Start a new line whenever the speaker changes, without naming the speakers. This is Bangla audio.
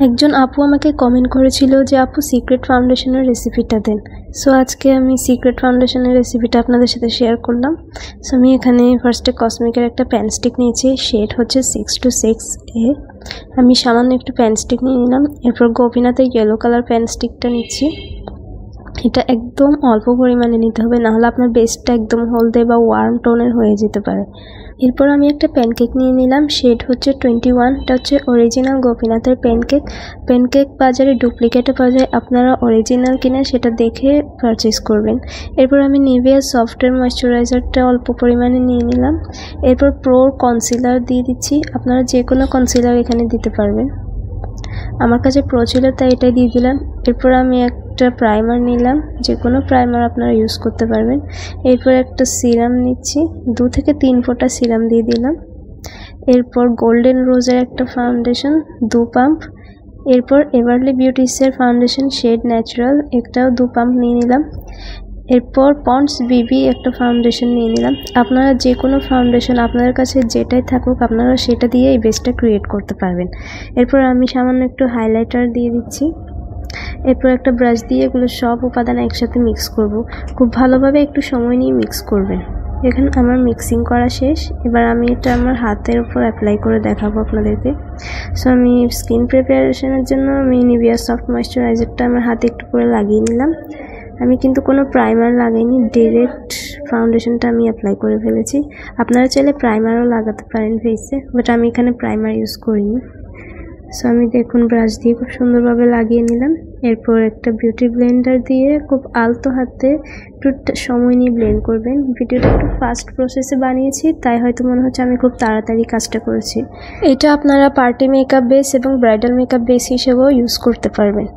একজন আপু আমাকে কমেন্ট করেছিল যে আপু সিক্রেট ফাউন্ডেশনের রেসিপিটা দেন। সো আজকে আমি সিক্রেট ফাউন্ডেশনের রেসিপিটা আপনাদের সাথে শেয়ার করলাম। সো আমি এখানে ফার্স্টে কসমিকের একটা প্যান স্টিক নিয়েছি, শেড হচ্ছে 626A। আমি সামান্য একটু প্যান স্টিক নিয়ে নিলাম। এরপর গোপীনাথের ইয়েলো কালার প্যান স্টিকটা নিচ্ছি। এটা একদম অল্প পরিমাণে নিতে হবে, নাহলে আপনার বেসটা একদম হলদে বা ওয়ার্ম টোনের হয়ে যেতে পারে। এরপর আমি একটা প্যানকেক নিয়ে নিলাম, শেড হচ্ছে 21। এটা হচ্ছে অরিজিনাল গোপীনাথের প্যানকেক। প্যানকেক বাজারে ডুপ্লিকেটও পাওয়া যায়, আপনারা অরিজিনাল কিনে সেটা দেখে পারচেস করবেন। এরপর আমি নিভিয়া সফটের ময়শ্চারাইজারটা অল্প পরিমাণে নিয়ে নিলাম। এরপর প্রোর কনসিলার দিয়ে দিচ্ছি, আপনারা যে কোনো কনসিলার এখানে দিতে পারবেন। আমার কাছে প্রো ছিল তাই এটাই দিয়ে দিলাম। এরপর আমি একটা প্রাইমার নিলাম, যে কোনো প্রাইমার আপনারা ইউজ করতে পারবেন। এরপর একটা সিরাম নিচ্ছি, 2 থেকে 3 ফোঁটা সিরাম দিয়ে দিলাম। এরপর গোল্ডেন রোজের একটা ফাউন্ডেশন 2 পাম্প। এরপর এভারলি বিউটিসের ফাউন্ডেশন শেড ন্যাচারাল, এটাও 2 পাম্প নিয়ে নিলাম। এরপর পন্ডস বিবি একটা ফাউন্ডেশন নিয়ে নিলাম। আপনারা যে কোনো ফাউন্ডেশন আপনাদের কাছে যেটাই থাকুক আপনারা সেটা দিয়ে এই বেসটা ক্রিয়েট করতে পারবেন। এরপর আমি সামান্য একটু হাইলাইটার দিয়ে দিচ্ছি। এরপর একটা ব্রাশ দিয়ে এগুলো সব উপাদান একসাথে মিক্স করব। খুব ভালোভাবে একটু সময় নিয়ে মিক্স করবেন। এখানে আমার মিক্সিং করা শেষ। এবার আমি এটা আমার হাতের উপর অ্যাপ্লাই করে দেখাবো আপনাদেরকে। সো আমি স্কিন প্রিপারেশনের জন্য আমি নিভিয়া সফট ময়শ্চারাইজারটা আমার হাতে একটু করে লাগিয়ে নিলাম। আমি কিন্তু কোনো প্রাইমার লাগাইনি, ডিরেক্ট ফাউন্ডেশনটা আমি অ্যাপ্লাই করে ফেলেছি। আপনারা চাইলে প্রাইমারও লাগাতে পারেন ফেসে, বাট আমি এখানে প্রাইমার ইউজ করিনি। সো আমি দেখুন ব্রাশ দিয়ে খুব সুন্দরভাবে লাগিয়ে নিলাম। এরপর একটা বিউটি ব্লেন্ডার দিয়ে খুব আলতো হাতে একটু সময় নিয়ে ব্লেন্ড করবেন। ভিডিওটা একটু ফাস্ট প্রসেসে বানিয়েছি, তাই হয়তো মনে হচ্ছে আমি খুব তাড়াতাড়ি কাজটা করেছি। এটা আপনারা পার্টি মেকআপ বেস এবং ব্রাইডাল মেকআপ বেস হিসেবেও ইউজ করতে পারবেন।